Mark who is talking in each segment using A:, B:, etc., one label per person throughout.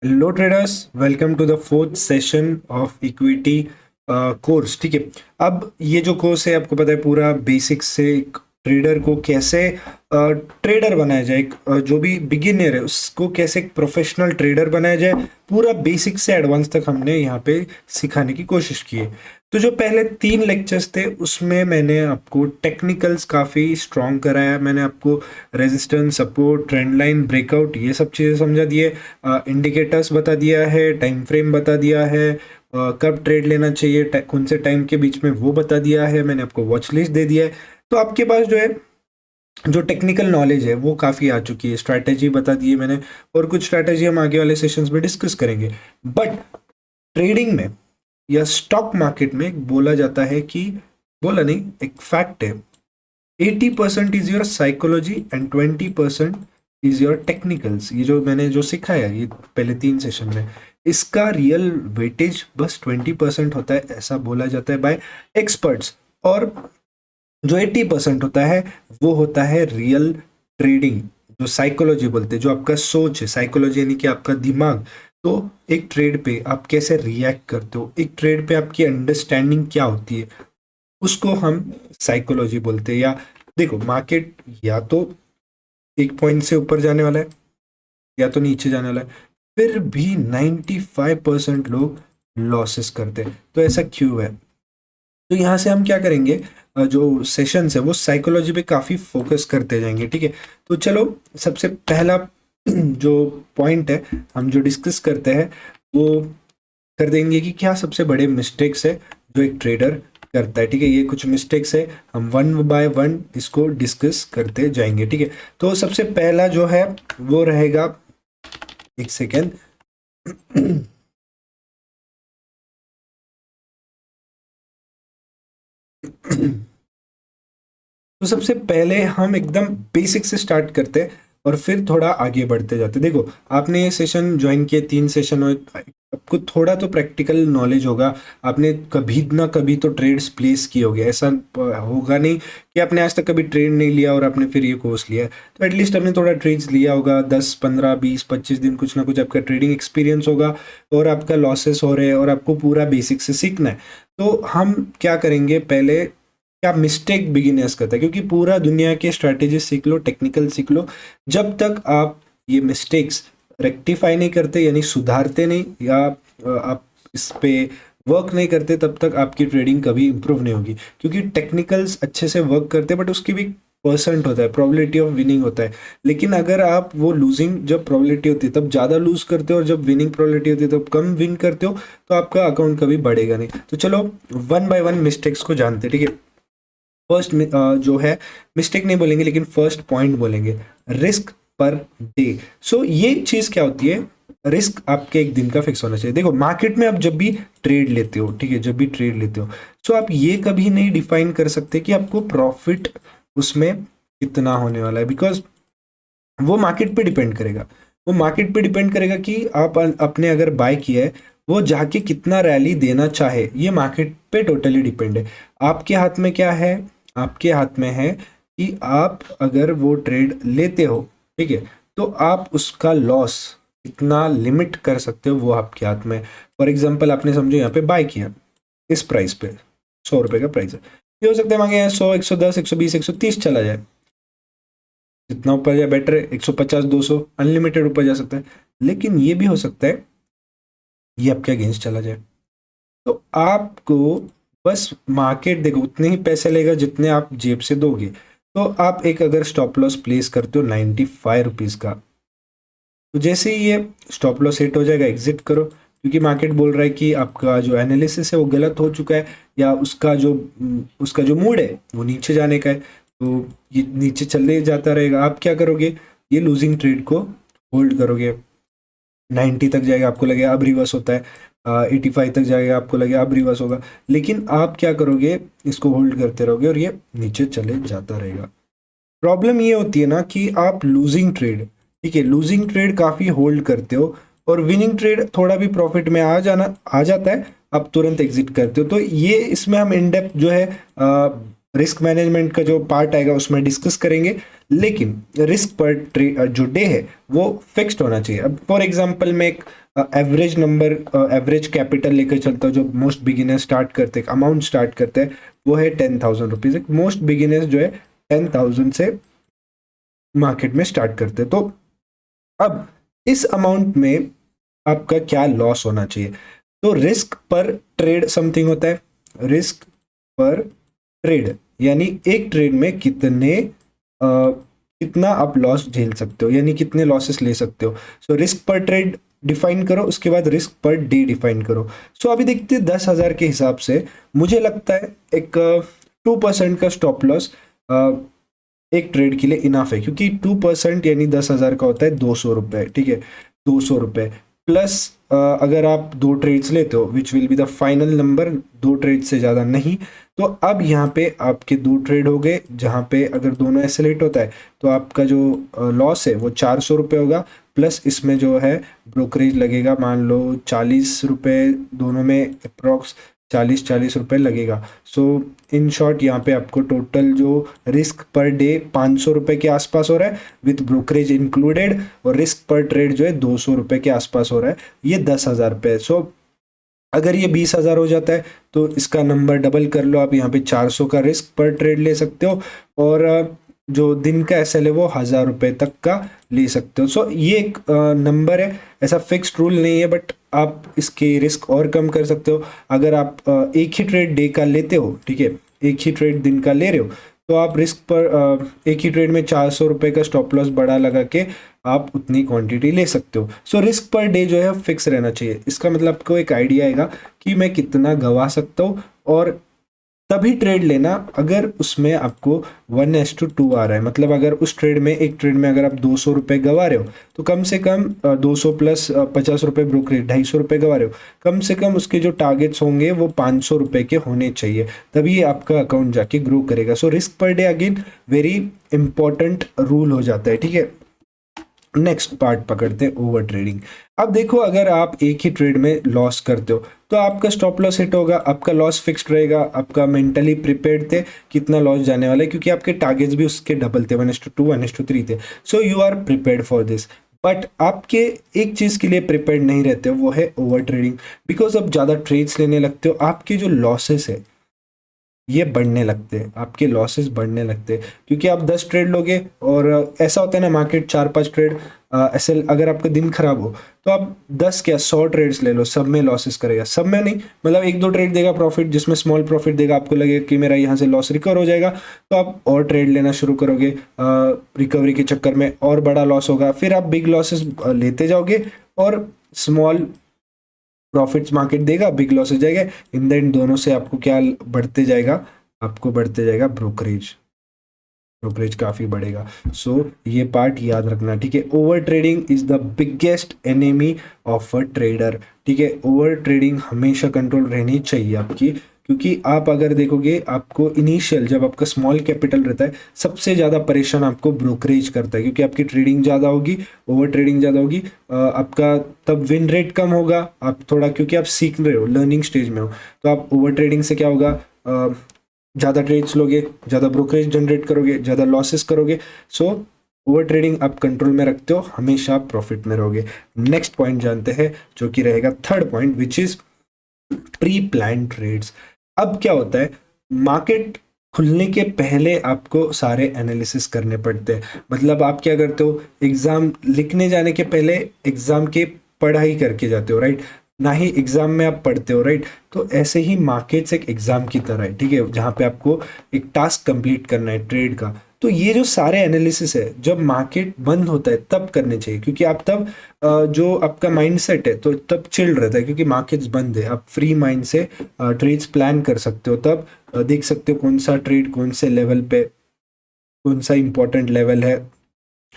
A: Hello traders, welcome to the fourth session of equity course. ठीक है, अब ये जो कोर्स है आपको पता है पूरा बेसिक्स से एक ट्रेडर को कैसे ट्रेडर बनाया जाए, जो भी बिगिनर है उसको कैसे एक प्रोफेशनल ट्रेडर बनाया जाए, पूरा बेसिक से एडवांस तक हमने यहाँ पे सिखाने की कोशिश की है। तो जो पहले 3 लेक्चर्स थे उसमें मैंने आपको टेक्निकल्स काफ़ी स्ट्रॉन्ग कराया, मैंने आपको resistance, support, trend line, breakout ये सब चीज़ें समझा दिए, इंडिकेटर्स बता दिया है, टाइम फ्रेम बता दिया है, कब ट्रेड लेना चाहिए, कौन से टाइम के बीच में वो बता दिया है, मैंने आपको वॉच लिस्ट दे दिया है। तो आपके पास जो है जो टेक्निकल नॉलेज है वो काफ़ी आ चुकी है, स्ट्रैटेजी बता दी है मैंने, और कुछ स्ट्रैटेजी हम आगे वाले सेशंस में डिस्कस करेंगे। बट ट्रेडिंग में या स्टॉक मार्केट में बोला जाता है कि, बोला नहीं, एक फैक्ट है, 80% is your psychology and 20% is your technicals. ये जो मैंने जो सिखाया ये पहले 3 सेशन में, इसका रियल वेटेज बस 20% होता है, ऐसा बोला जाता है बाय एक्सपर्ट्स। और जो 80% होता है वो होता है रियल ट्रेडिंग, जो साइकोलॉजी बोलते हैं, जो आपका सोच है, साइकोलॉजी यानी कि आपका दिमाग। तो एक ट्रेड पे आप कैसे रिएक्ट करते हो, एक ट्रेड पे आपकी अंडरस्टैंडिंग क्या होती है, उसको हम साइकोलॉजी बोलते हैं। या देखो, मार्केट या तो एक पॉइंट से ऊपर जाने वाला है या तो नीचे जाने वाला है, फिर भी 95% लोग लॉसेस करते हैं। तो ऐसा क्यों है? तो यहाँ से हम क्या करेंगे, जो सेशंस है वो साइकोलॉजी पे काफ़ी फोकस करते जाएंगे। ठीक है, तो चलो सबसे पहला जो पॉइंट है हम जो डिस्कस करते हैं वो कर देंगे कि क्या सबसे बड़े मिस्टेक्स है जो एक ट्रेडर करता है। ठीक है, ये कुछ मिस्टेक्स है, हम वन बाय वन इसको डिस्कस करते जाएंगे। ठीक है, तो सबसे पहला जो है वो रहेगा, एक सेकेंड तो सबसे पहले हम एकदम बेसिक से स्टार्ट करते हैं और फिर थोड़ा आगे बढ़ते जाते। देखो, आपने ये सेशन ज्वाइन किए, 3 सेशन हो, आपको थोड़ा तो प्रैक्टिकल नॉलेज होगा, आपने कभी ना कभी तो ट्रेड्स प्लेस किए होंगे। ऐसा होगा नहीं कि आपने आज तक कभी ट्रेड नहीं लिया और आपने फिर ये कोर्स लिया, तो एटलीस्ट आपने थोड़ा ट्रेड्स लिया होगा, 10 15 20 25 दिन कुछ ना कुछ आपका ट्रेडिंग एक्सपीरियंस होगा, और आपका लॉसेस हो रहे हैं और आपको पूरा बेसिक से सीखना है। तो हम क्या करेंगे, पहले क्या मिस्टेक बिगिनर्स करता है, क्योंकि पूरा दुनिया के स्ट्रैटेजी सीख लो, टेक्निकल सीख लो, जब तक आप ये मिस्टेक्स रेक्टिफाई नहीं करते यानी सुधारते नहीं, या आप इस पे वर्क नहीं करते, तब तक आपकी ट्रेडिंग कभी इंप्रूव नहीं होगी। क्योंकि टेक्निकल्स अच्छे से वर्क करते हैं बट उसकी भी परसेंट होता है, प्रोबेबिलिटी ऑफ विनिंग होता है। लेकिन अगर आप वो लूजिंग, जब प्रोबेबिलिटी होती है तब ज़्यादा लूज करते हो और जब विनिंग प्रोबेबिलिटी होती है तब कम विन करते हो, तो आपका अकाउंट कभी बढ़ेगा नहीं। तो चलो वन बाय वन मिस्टेक्स को जानते हैं। ठीक है, फर्स्ट जो है, मिस्टेक नहीं बोलेंगे लेकिन फर्स्ट पॉइंट बोलेंगे, रिस्क पर डे। सो ये चीज क्या होती है, रिस्क आपके एक दिन का फिक्स होना चाहिए। देखो, मार्केट में आप जब भी ट्रेड लेते हो, ठीक है, जब भी ट्रेड लेते हो, सो आप ये कभी नहीं डिफाइन कर सकते कि आपको प्रॉफिट उसमें कितना होने वाला है, बिकॉज वो मार्केट पे डिपेंड करेगा। वो मार्केट पे डिपेंड करेगा कि आप अपने अगर बाय किया है वो जाके कितना रैली देना चाहे, ये मार्केट पे टोटली डिपेंड है। आपके हाथ में क्या है, आपके हाथ में है कि आप अगर वो ट्रेड लेते हो, ठीक है, तो आप उसका लॉस कितना लिमिट कर सकते हो वो आपके हाथ में। फॉर एग्जांपल, आपने समझो यहाँ पे बाय किया इस प्राइस पे, 100 रुपए का प्राइस है, ये हो सकता है मांगे 100 110 120 130 चला जाए, जितना ऊपर जाए बेटर है, 150 200 अनलिमिटेड ऊपर जा सकता है। लेकिन ये भी हो सकता है ये आपके अगेंस्ट चला जाए। तो आपको बस मार्केट, देखो, उतने ही पैसे लेगा जितने आप जेब से दोगे। तो आप एक अगर स्टॉप लॉस प्लेस करते हो 95 रुपीज़ का, तो जैसे ही ये स्टॉप लॉस हिट हो जाएगा एग्जिट करो, क्योंकि मार्केट बोल रहा है कि आपका जो एनालिसिस है वो गलत हो चुका है, या उसका जो मूड है वो नीचे जाने का है, तो ये नीचे चलने जाता रहेगा। आप क्या करोगे, ये लूजिंग ट्रेड को होल्ड करोगे, 90 तक जाएगा, आपको लगेगा अब रिवर्स होता है, 85 तक जाएगा, आपको लगेगा अब रिवर्स होगा, लेकिन आप क्या करोगे, इसको होल्ड करते रहोगे और ये नीचे चले जाता रहेगा। प्रॉब्लम ये होती है ना कि आप लूजिंग ट्रेड, ठीक है, लूजिंग ट्रेड काफ़ी होल्ड करते हो, और विनिंग ट्रेड थोड़ा भी प्रॉफिट में आ जाता है, आप तुरंत एग्जिट करते हो। तो ये इसमें हम इन डेप्थ जो है रिस्क मैनेजमेंट का जो पार्ट आएगा उसमें डिस्कस करेंगे। लेकिन रिस्क पर जो डे है वो फिक्स्ड होना चाहिए। अब फॉर एग्जांपल मैं एक एवरेज नंबर, एवरेज कैपिटल लेकर चलता हूँ जो मोस्ट बिगिनर स्टार्ट करते हैं, अमाउंट स्टार्ट करते हैं, वो है 10,000 रुपीज़। मोस्ट बिगिनर्स जो है 10,000 से मार्केट में स्टार्ट करते हैं। तो अब इस अमाउंट में आपका क्या लॉस होना चाहिए? तो रिस्क पर ट्रेड समथिंग होता है, रिस्क पर ट्रेड यानी एक ट्रेड में कितना आप लॉस झेल सकते हो, यानी कितने लॉसेस ले सकते हो। सो रिस्क पर ट्रेड डिफाइन करो, उसके बाद रिस्क पर डे डिफाइन करो। सो अभी देखते हैं 10,000 के हिसाब से मुझे लगता है एक 2% का स्टॉप लॉस एक ट्रेड के लिए इनाफ है, क्योंकि 2% यानी 10,000 का होता है 200 रुपये, ठीक है, 200 रुपये प्लस अगर आप 2 ट्रेड्स लेते हो which will be the final number, 2 trade से ज़्यादा नहीं। तो अब यहाँ पे आपके 2 ट्रेड हो गए, जहाँ पे अगर दोनों एसेलेट होता है तो आपका जो लॉस है वो 400 रुपये होगा, प्लस इसमें जो है ब्रोकरेज लगेगा, मान लो 40 रुपये, दोनों में अप्रॉक्स 40 रुपये लगेगा। सो इन शॉर्ट यहाँ पे आपको टोटल जो रिस्क पर डे 500 रुपये के आसपास हो रहा है विथ ब्रोकरेज इंक्लूडेड, और रिस्क पर ट्रेड जो है 200 रुपये के आसपास हो रहा है, ये 10,000 रुपये। सो अगर ये 20,000 हो जाता है तो इसका नंबर डबल कर लो, आप यहाँ पे 400 का रिस्क पर ट्रेड ले सकते हो, और जो दिन का एसएल है वो 1,000 रुपये तक का ले सकते हो। सो ये एक नंबर है, ऐसा फिक्स्ड रूल नहीं है, बट आप इसके रिस्क और कम कर सकते हो। अगर आप एक ही ट्रेड डे का लेते हो, ठीक है, एक ही ट्रेड दिन का ले रहे हो, तो आप रिस्क पर एक ही ट्रेड में 400 रुपये का स्टॉप लॉस बड़ा लगा के आप उतनी क्वांटिटी ले सकते हो। सो रिस्क पर डे जो है फिक्स रहना चाहिए। इसका मतलब आपको एक आइडिया आएगा कि मैं कितना गंवा सकता हूँ, और तभी ट्रेड लेना अगर उसमें आपको 1:2 आ रहा है। मतलब अगर उस ट्रेड में, एक ट्रेड में अगर आप 200 रुपये गंवा रहे हो तो कम से कम 200 प्लस 50 रुपये ब्रोकरेज, 250 रुपये गंवा रहे हो, कम से कम उसके जो टारगेट्स होंगे वो 500 रुपये के होने चाहिए, तभी आपका अकाउंट जाके ग्रो करेगा। So risk per day again very important rule हो जाता है, ठीक है। नेक्स्ट पार्ट पकड़ते हैं, ओवर ट्रेडिंग। अब देखो, अगर आप एक ही ट्रेड में लॉस करते हो तो आपका स्टॉप लॉस हिट होगा, आपका लॉस फिक्स्ड रहेगा, आपका मेंटली प्रिपेयर्ड थे कितना लॉस जाने वाला है, क्योंकि आपके टारगेट्स भी उसके डबल थे, 1:2 1:3 थे। So you are prepared for this. But आपके एक चीज़ के लिए प्रिपेयर्ड नहीं रहते हो, वो है ओवर ट्रेडिंग। बिकॉज अब ज़्यादा ट्रेड्स लेने लगते हो, आपके जो लॉसेस है ये बढ़ने लगते हैं, आपके लॉसेस बढ़ने लगते हैं, क्योंकि आप 10 ट्रेड लोगे, और ऐसा होता है ना, मार्केट 4-5 ट्रेड ऐसे, अगर आपका दिन खराब हो तो आप 10 क्या 100 ट्रेड्स ले लो, सब में लॉसेस करेगा, सब में नहीं, मतलब 1-2 ट्रेड देगा प्रॉफिट, जिसमें स्मॉल प्रॉफिट देगा, आपको लगेगा कि मेरा यहाँ से लॉस रिकवर हो जाएगा, तो आप और ट्रेड लेना शुरू करोगे, रिकवरी के चक्कर में और बड़ा लॉस होगा, फिर आप बिग लॉसेस लेते जाओगे, और स्मॉल प्रॉफिट्स मार्केट देगा, बिग लॉस हो जाएगा, इन द एंड दोनों से आपको क्या बढ़ते जाएगा, आपको बढ़ते जाएगा ब्रोकरेज, ब्रोकरेज काफ़ी बढ़ेगा। सो ये पार्ट याद रखना, ठीक है। Over trading is the biggest enemy of a trader, ठीक है। ओवर ट्रेडिंग हमेशा कंट्रोल रहनी चाहिए आपकी, क्योंकि आप अगर देखोगे, आपको इनिशियल जब आपका स्मॉल कैपिटल रहता है, सबसे ज़्यादा परेशान आपको ब्रोकरेज करता है, क्योंकि आपकी ट्रेडिंग ज़्यादा होगी, ओवर ट्रेडिंग ज़्यादा होगी, आपका तब विन रेट कम होगा, आप थोड़ा, क्योंकि आप सीख रहे हो, लर्निंग स्टेज में हो, तो आप ओवर ट्रेडिंग से क्या होगा, ज़्यादा ट्रेड्स लोगे, ज़्यादा ब्रोकरेज जनरेट करोगे, ज़्यादा लॉसेस करोगे। सो ओवर ट्रेडिंग आप कंट्रोल में रखते हो, हमेशा आप प्रॉफिट में रहोगे। नेक्स्ट पॉइंट जानते हैं, जो कि रहेगा third point, which is pre plan trades. अब क्या होता है, मार्केट खुलने के पहले आपको सारे एनालिसिस करने पड़ते हैं। मतलब आप क्या करते हो, एग्ज़ाम लिखने जाने के पहले एग्ज़ाम के पढ़ाई करके जाते हो, राइट, ना ही एग्ज़ाम में आप पढ़ते हो, राइट। तो ऐसे ही मार्केट्स एक एग्ज़ाम की तरह है, ठीक है, जहाँ पे आपको एक टास्क कंप्लीट करना है ट्रेड का। तो ये जो सारे एनालिसिस है, जब मार्केट बंद होता है तब करने चाहिए, क्योंकि आप तब जो आपका माइंडसेट है तो तब चिल रहता है, क्योंकि मार्केट्स बंद है, आप फ्री माइंड से ट्रेड्स प्लान कर सकते हो, तब देख सकते हो कौन सा ट्रेड कौन से लेवल पे, कौन सा इंपॉर्टेंट लेवल है,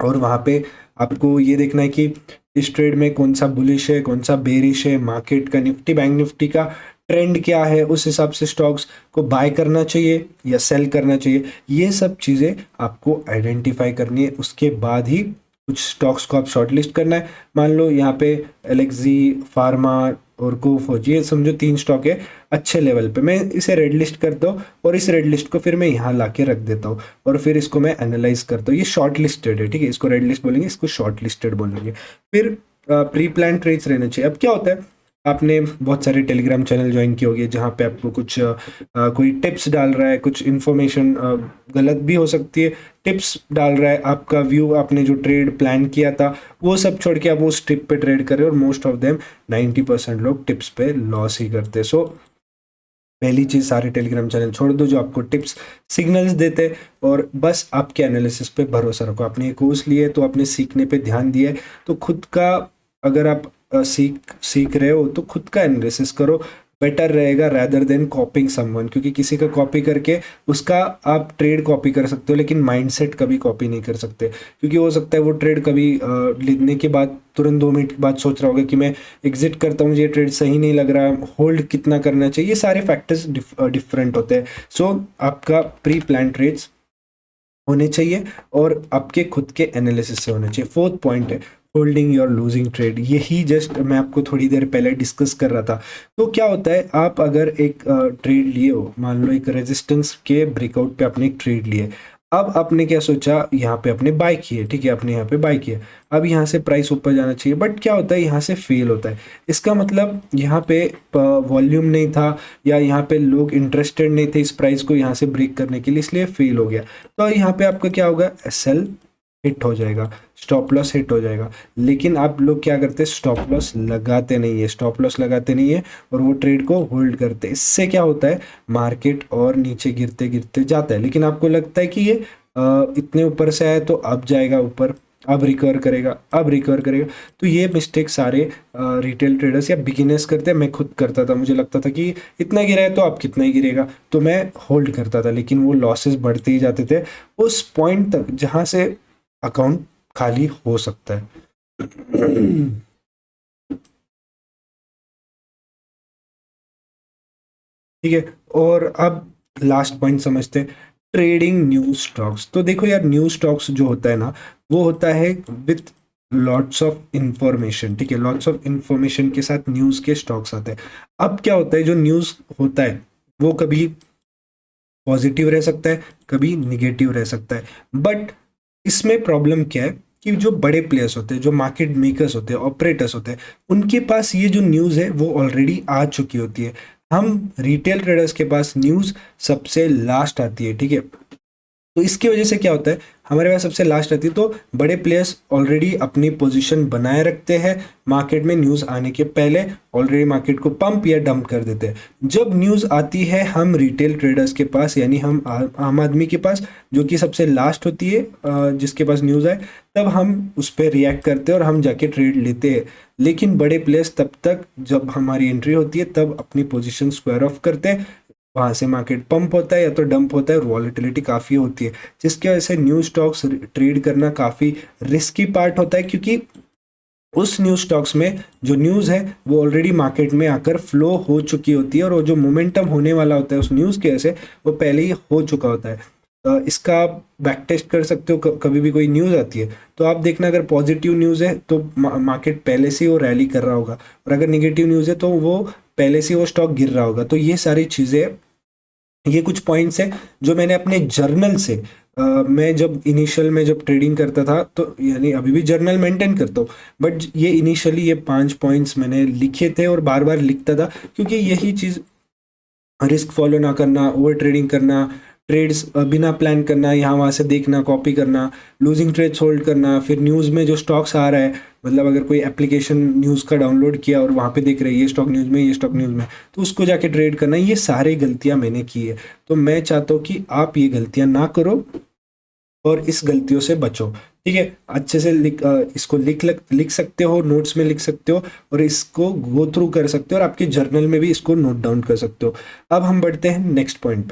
A: और वहाँ पे आपको ये देखना है कि इस ट्रेड में कौन सा बुलिश है, कौन सा बेरिश है, मार्केट का निफ्टी बैंक निफ्टी का ट्रेंड क्या है, उस हिसाब से स्टॉक्स को बाय करना चाहिए या सेल करना चाहिए। ये सब चीज़ें आपको आइडेंटिफाई करनी है, उसके बाद ही कुछ स्टॉक्स को आप शॉर्ट लिस्ट करना है। मान लो यहाँ पे एलेक्जी, फार्मा और कोफोर्ज, ये समझो 3 स्टॉक है अच्छे लेवल पे, मैं इसे रेड लिस्ट करता हूँ और इस रेड लिस्ट को फिर मैं यहाँ ला के रख देता हूँ और फिर इसको मैं एनालाइज करता हूँ। ये शॉर्ट लिस्टेड है, ठीक है, इसको रेड लिस्ट बोलेंगे, इसको शॉर्ट लिस्टेड बोलेंगे। फिर प्री प्लान ट्रेड्स रहने चाहिए। अब क्या होता है, आपने बहुत सारे टेलीग्राम चैनल ज्वाइन किए होंगे जहाँ पे आपको कुछ कोई टिप्स डाल रहा है, कुछ इन्फॉर्मेशन गलत भी हो सकती है, टिप्स डाल रहा है, आपका व्यू, आपने जो ट्रेड प्लान किया था वो सब छोड़ के आप वो टिप पे ट्रेड कर रहे हो और मोस्ट ऑफ देम 90% लोग टिप्स पे लॉस ही करते हैं। सो पहली चीज़, सारे टेलीग्राम चैनल छोड़ दो जो आपको टिप्स सिग्नल्स देते हैं और बस आपके एनालिसिस पे भरोसा रखो। आपने ये कोर्स लिए तो आपने सीखने पे ध्यान दिया है, तो खुद का, अगर आप सीख रहे हो तो खुद का एनालिसिस करो, बेटर रहेगा रैदर देन कॉपिंग समवन। क्योंकि किसी का कॉपी करके उसका आप ट्रेड कॉपी कर सकते हो लेकिन माइंडसेट कभी कॉपी नहीं कर सकते, क्योंकि हो सकता है वो ट्रेड कभी लेने के बाद तुरंत 2 मिनट के बाद सोच रहा होगा कि मैं एग्जिट करता हूँ, ये ट्रेड सही नहीं लग रहा, होल्ड कितना करना चाहिए, ये सारे फैक्टर्स डिफरेंट होते हैं। सो आपका प्री प्लान ट्रेड्स होने चाहिए और आपके खुद के एनालिसिस से होने चाहिए। 4th पॉइंट है होल्डिंग योर लूजिंग ट्रेड। यही जस्ट मैं आपको थोड़ी देर पहले डिस्कस कर रहा था। तो क्या होता है, आप अगर एक ट्रेड लिए हो, मान लो एक रेजिस्टेंस के ब्रेकआउट पे आपने एक ट्रेड लिए, अब आपने क्या सोचा, यहाँ पे आपने बाय किए, ठीक है, आपने यहाँ पे बाय किया, अब यहाँ से प्राइस ऊपर जाना चाहिए, बट क्या होता है यहाँ से फेल होता है। इसका मतलब यहाँ पे वॉल्यूम नहीं था या यहाँ पे लोग इंटरेस्टेड नहीं थे इस प्राइस को यहाँ से ब्रेक करने के लिए, इसलिए फेल हो गया। तो यहाँ पे आपका क्या होगा, एसएल हिट हो जाएगा, स्टॉप लॉस हिट हो जाएगा। लेकिन आप लोग क्या करते हैं, स्टॉप लॉस लगाते नहीं है, स्टॉप लॉस लगाते नहीं है और वो ट्रेड को होल्ड करते हैं। इससे क्या होता है, मार्केट और नीचे गिरते गिरते जाता है, लेकिन आपको लगता है कि ये इतने ऊपर से आया तो अब जाएगा ऊपर, अब रिकवर करेगा, अब रिकवर करेगा। तो ये मिस्टेक सारे रिटेल ट्रेडर्स या बिगिनर्स करते हैं। मैं खुद करता था, मुझे लगता था कि इतना गिरा है तो अब कितना ही गिरेगा, तो मैं होल्ड करता था, लेकिन वो लॉसेस बढ़ते ही जाते थे उस पॉइंट तक जहाँ से अकाउंट खाली हो सकता है। ठीक है, और अब लास्ट पॉइंट समझते हैं, ट्रेडिंग न्यू स्टॉक्स। तो देखो यार, न्यू स्टॉक्स जो होता है ना, वो होता है विथ लॉट्स ऑफ इंफॉर्मेशन, ठीक है, लॉट्स ऑफ इंफॉर्मेशन के साथ न्यूज़ के स्टॉक्स आते हैं। अब क्या होता है, जो न्यूज़ होता है वो कभी पॉजिटिव रह सकता है, कभी निगेटिव रह सकता है, बट इसमें प्रॉब्लम क्या है कि जो बड़े प्लेयर्स होते हैं, जो मार्केट मेकर्स होते हैं, ऑपरेटर्स होते हैं, उनके पास ये जो न्यूज़ है वो ऑलरेडी आ चुकी होती है। हम रिटेल ट्रेडर्स के पास न्यूज़ सबसे लास्ट आती है, ठीक है। तो इसकी वजह से क्या होता है, हमारे पास सबसे लास्ट आती है, तो बड़े प्लेयर्स ऑलरेडी अपनी पोजीशन बनाए रखते हैं, मार्केट में न्यूज़ आने के पहले ऑलरेडी मार्केट को पंप या डंप कर देते हैं। जब न्यूज़ आती है हम रिटेल ट्रेडर्स के पास, यानी हम आम आदमी के पास, जो कि सबसे लास्ट होती है जिसके पास न्यूज़ आए, तब हम उस पर रिएक्ट करते हैं और हम जाके ट्रेड लेते हैं। लेकिन बड़े प्लेयर्स तब तक, जब हमारी एंट्री होती है तब अपनी पोजीशन स्क्वायर ऑफ करते हैं, वहाँ से मार्केट पंप होता है या तो डंप होता है और वॉलेटिलिटी काफ़ी होती है, जिसकी वजह से न्यू स्टॉक्स ट्रेड करना काफ़ी रिस्की पार्ट होता है, क्योंकि उस न्यू स्टॉक्स में जो न्यूज़ है वो ऑलरेडी मार्केट में आकर फ्लो हो चुकी होती है और वो जो मोमेंटम होने वाला होता है उस न्यूज़ की वजह से वो पहले ही हो चुका होता है। इसका आप बैक टेस्ट कर सकते हो, कभी भी कोई न्यूज़ आती है तो आप देखना, अगर पॉजिटिव न्यूज़ है तो मार्केट पहले से वो रैली कर रहा होगा, और अगर निगेटिव न्यूज़ है तो वो पहले से वो स्टॉक गिर रहा होगा। तो ये सारी चीज़ें, ये कुछ पॉइंट्स हैं जो मैंने अपने जर्नल से मैं जब इनिशियल में जब ट्रेडिंग करता था, तो यानी अभी भी जर्नल मेंटेन करता हूँ, बट ये इनिशियली ये 5 पॉइंट्स मैंने लिखे थे और बार बार लिखता था, क्योंकि यही चीज़, रिस्क फॉलो ना करना, ओवर ट्रेडिंग करना, ट्रेड्स बिना प्लान करना, यहाँ वहाँ से देखना, कॉपी करना, लूजिंग ट्रेड्स होल्ड करना, फिर न्यूज़ में जो स्टॉक्स आ रहा है, मतलब अगर कोई एप्लीकेशन न्यूज़ का डाउनलोड किया और वहाँ पे देख रहे हैं ये स्टॉक न्यूज़ में, ये स्टॉक न्यूज़ में, तो उसको जाके ट्रेड करना, ये सारी गलतियाँ मैंने की है। तो मैं चाहता हूँ कि आप ये गलतियाँ ना करो और इस गलतियों से बचो, ठीक है। अच्छे से इसको लिख सकते हो, नोट्स में लिख सकते हो और इसको गो थ्रू कर सकते हो और आपके जर्नल में भी इसको नोट डाउन कर सकते हो। अब हम बढ़ते हैं नेक्स्ट पॉइंट पे।